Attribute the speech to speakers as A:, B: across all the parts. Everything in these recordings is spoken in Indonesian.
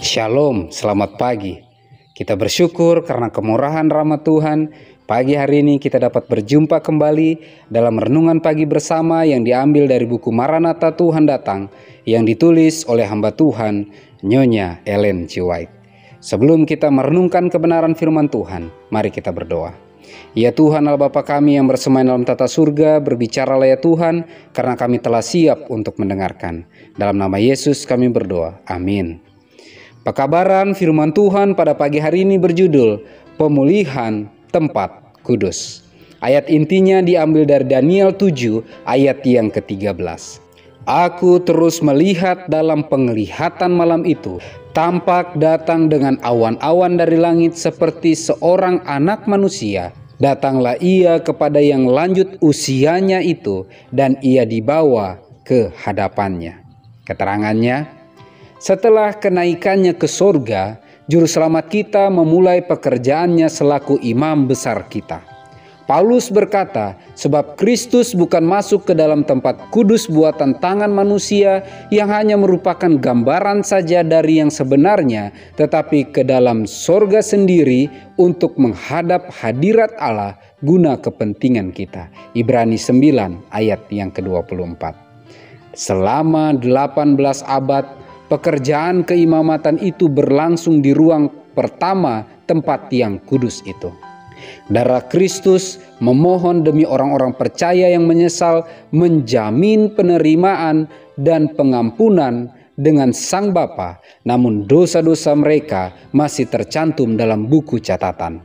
A: Shalom, selamat pagi. Kita bersyukur karena kemurahan rahmat Tuhan. Pagi hari ini kita dapat berjumpa kembali dalam renungan pagi bersama yang diambil dari buku Maranatha Tuhan Datang yang ditulis oleh hamba Tuhan Nyonya Ellen G. White. Sebelum kita merenungkan kebenaran firman Tuhan, mari kita berdoa. Ya Tuhan Allah Bapa kami yang bersemayam dalam tata surga, berbicaralah ya Tuhan, karena kami telah siap untuk mendengarkan. Dalam nama Yesus kami berdoa, amin. Pekabaran firman Tuhan pada pagi hari ini berjudul Pemulihan Tempat Kudus. Ayat intinya diambil dari Daniel 7 ayat yang ke-13. Aku terus melihat dalam penglihatan malam itu, tampak datang dengan awan-awan dari langit seperti seorang anak manusia. Datanglah ia kepada yang lanjut usianya itu, dan ia dibawa ke hadapannya. Keterangannya, setelah kenaikannya ke sorga, Juru Selamat kita memulai pekerjaannya selaku imam besar kita. Paulus berkata, sebab Kristus bukan masuk ke dalam tempat kudus buatan tangan manusia yang hanya merupakan gambaran saja dari yang sebenarnya, tetapi ke dalam sorga sendiri untuk menghadap hadirat Allah guna kepentingan kita. Ibrani 9 ayat yang ke-24. Selama 18 abad, pekerjaan keimamatan itu berlangsung di ruang pertama tempat yang kudus itu. Darah Kristus memohon demi orang-orang percaya yang menyesal menjamin penerimaan dan pengampunan dengan Sang Bapa, namun dosa-dosa mereka masih tercantum dalam buku catatan.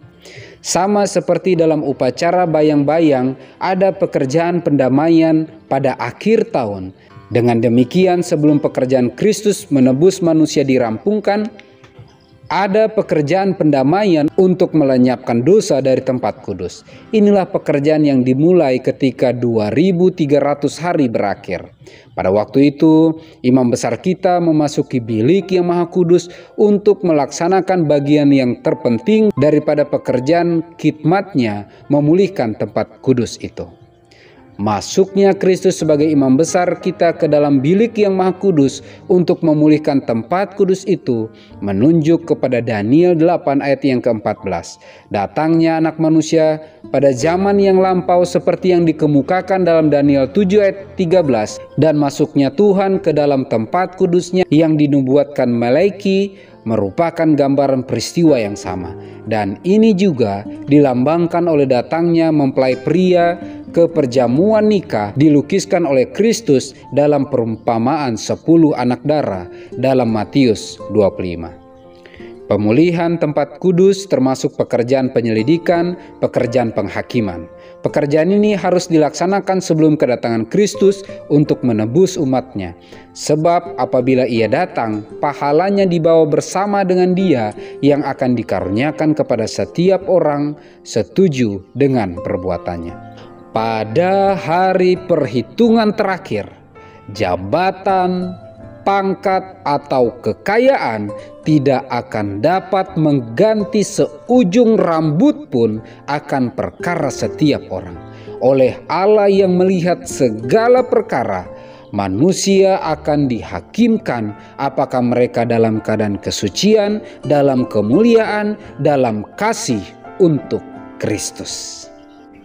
A: Sama seperti dalam upacara bayang-bayang, ada pekerjaan pendamaian pada akhir tahun. Dengan demikian, sebelum pekerjaan Kristus menebus manusia dirampungkan, ada pekerjaan pendamaian untuk melenyapkan dosa dari tempat kudus. Inilah pekerjaan yang dimulai ketika 2300 hari berakhir. Pada waktu itu, imam besar kita memasuki bilik yang maha kudus untuk melaksanakan bagian yang terpenting daripada pekerjaan khidmatnya memulihkan tempat kudus itu. Masuknya Kristus sebagai imam besar kita ke dalam bilik yang maha kudus untuk memulihkan tempat kudus itu menunjuk kepada Daniel 8 ayat yang ke-14. Datangnya anak manusia pada zaman yang lampau seperti yang dikemukakan dalam Daniel 7 ayat 13, dan masuknya Tuhan ke dalam tempat kudusnya yang dinubuatkan Malaiki merupakan gambaran peristiwa yang sama. Dan ini juga dilambangkan oleh datangnya mempelai pria ke perjamuan nikah dilukiskan oleh Kristus dalam perumpamaan 10 anak darah dalam Matius 25. Pemulihan tempat kudus termasuk pekerjaan penyelidikan, pekerjaan penghakiman. Pekerjaan ini harus dilaksanakan sebelum kedatangan Kristus untuk menebus umatnya. Sebab apabila ia datang, pahalanya dibawa bersama dengan dia yang akan dikaruniakan kepada setiap orang setuju dengan perbuatannya. Pada hari perhitungan terakhir, jabatan, pangkat, atau kekayaan tidak akan dapat mengganti seujung rambut pun akan perkara setiap orang. Oleh Allah yang melihat segala perkara, manusia akan dihakimkan apakah mereka dalam keadaan kesucian, dalam kemuliaan, dalam kasih untuk Kristus.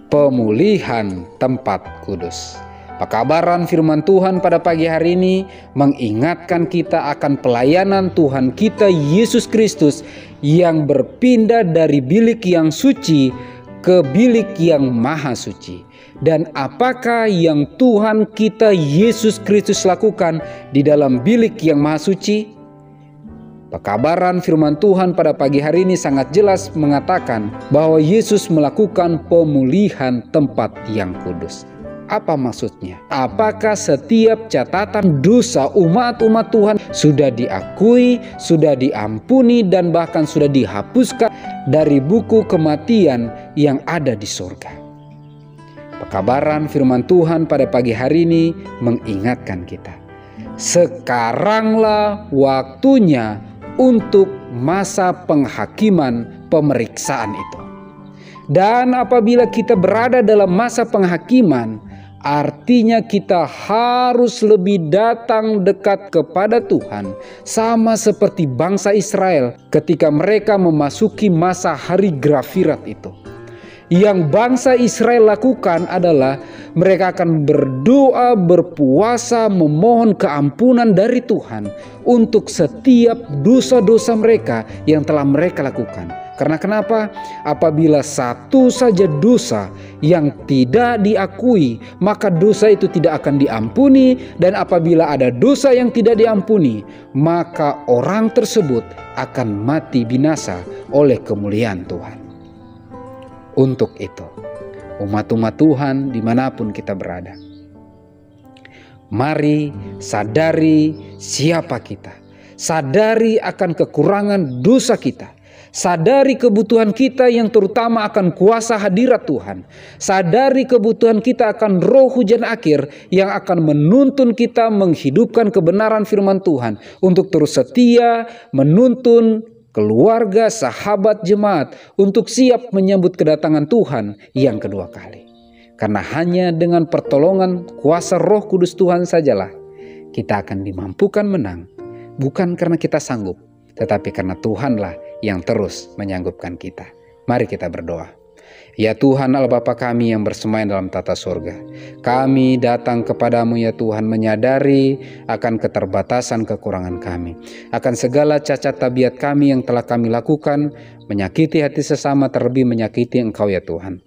A: Pemulihan tempat kudus. Pekabaran firman Tuhan pada pagi hari ini mengingatkan kita akan pelayanan Tuhan kita Yesus Kristus yang berpindah dari bilik yang suci ke bilik yang maha suci. Dan apakah yang Tuhan kita Yesus Kristus lakukan di dalam bilik yang maha suci? Pekabaran firman Tuhan pada pagi hari ini sangat jelas mengatakan bahwa Yesus melakukan pemulihan tempat yang kudus. Apa maksudnya? Apakah setiap catatan dosa umat-umat Tuhan sudah diakui, sudah diampuni, dan bahkan sudah dihapuskan dari buku kematian yang ada di surga? Pekabaran firman Tuhan pada pagi hari ini mengingatkan kita. Sekaranglah waktunya untuk masa penghakiman pemeriksaan itu. Dan apabila kita berada dalam masa penghakiman, Artinya kita harus lebih datang dekat kepada Tuhan, sama seperti bangsa Israel ketika mereka memasuki masa hari Grafirat itu. Yang bangsa Israel lakukan adalah mereka akan berdoa, berpuasa, memohon keampunan dari Tuhan untuk setiap dosa-dosa mereka yang telah mereka lakukan. Karena kenapa? Apabila satu saja dosa yang tidak diakui, maka dosa itu tidak akan diampuni. Dan apabila ada dosa yang tidak diampuni, maka orang tersebut akan mati binasa oleh kemuliaan Tuhan. Untuk itu, umat-umat Tuhan dimanapun kita berada, mari sadari siapa kita. Sadari akan kekurangan dosa kita. Sadari kebutuhan kita yang terutama akan kuasa hadirat Tuhan. Sadari kebutuhan kita akan roh hujan akhir yang akan menuntun kita menghidupkan kebenaran firman Tuhan untuk terus setia menuntun keluarga, sahabat, jemaat untuk siap menyambut kedatangan Tuhan yang kedua kali. Karena hanya dengan pertolongan kuasa Roh Kudus Tuhan sajalah kita akan dimampukan menang. Bukan karena kita sanggup, tetapi karena Tuhanlah yang terus menyanggupkan kita. Mari kita berdoa. Ya Tuhan Allah Bapa kami yang bersemayam dalam tata surga, kami datang kepadamu ya Tuhan menyadari akan keterbatasan kekurangan kami, akan segala cacat tabiat kami yang telah kami lakukan, menyakiti hati sesama, terlebih menyakiti Engkau ya Tuhan.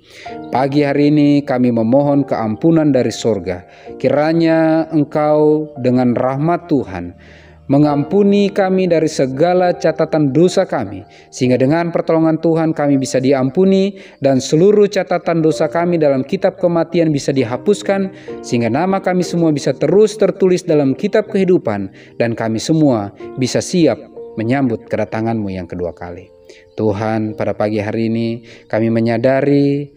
A: Pagi hari ini kami memohon keampunan dari surga, kiranya Engkau dengan rahmat Tuhan mengampuni kami dari segala catatan dosa kami, sehingga dengan pertolongan Tuhan kami bisa diampuni dan seluruh catatan dosa kami dalam kitab kematian bisa dihapuskan, sehingga nama kami semua bisa terus tertulis dalam kitab kehidupan dan kami semua bisa siap menyambut kedatangan-Mu yang kedua kali. Tuhan, pada pagi hari ini kami menyadari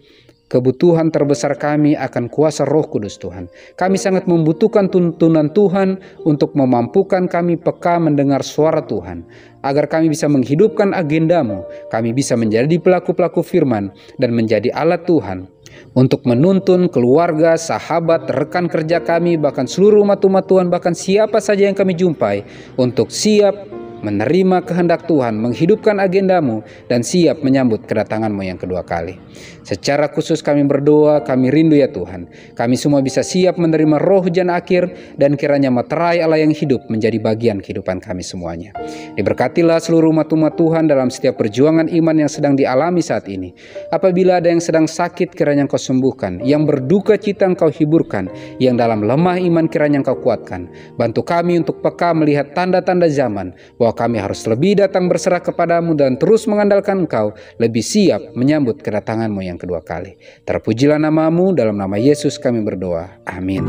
A: kebutuhan terbesar kami akan kuasa Roh Kudus Tuhan. Kami sangat membutuhkan tuntunan Tuhan untuk memampukan kami peka mendengar suara Tuhan. Agar kami bisa menghidupkan agenda-Mu, kami bisa menjadi pelaku-pelaku firman dan menjadi alat Tuhan untuk menuntun keluarga, sahabat, rekan kerja kami, bahkan seluruh umat-umat Tuhan, bahkan siapa saja yang kami jumpai untuk siap menerima kehendak Tuhan, menghidupkan agenda-Mu, dan siap menyambut kedatangan-Mu yang kedua kali. Secara khusus kami berdoa, kami rindu ya Tuhan, kami semua bisa siap menerima roh hujan akhir, dan kiranya materai Allah yang hidup menjadi bagian kehidupan kami semuanya. Diberkatilah seluruh umat-umat Tuhan dalam setiap perjuangan iman yang sedang dialami saat ini. Apabila ada yang sedang sakit, kiranya Engkau sembuhkan, yang berduka cita Engkau hiburkan, yang dalam lemah iman kiranya Engkau kuatkan. Bantu kami untuk peka melihat tanda-tanda zaman, bahwa kami harus lebih datang berserah kepadamu dan terus mengandalkan Engkau, lebih siap menyambut kedatangan-Mu yang kedua kali. Terpujilah nama-Mu, dalam nama Yesus kami berdoa. Amin.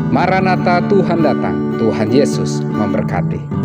A: Maranatha, Tuhan datang. Tuhan Yesus memberkati.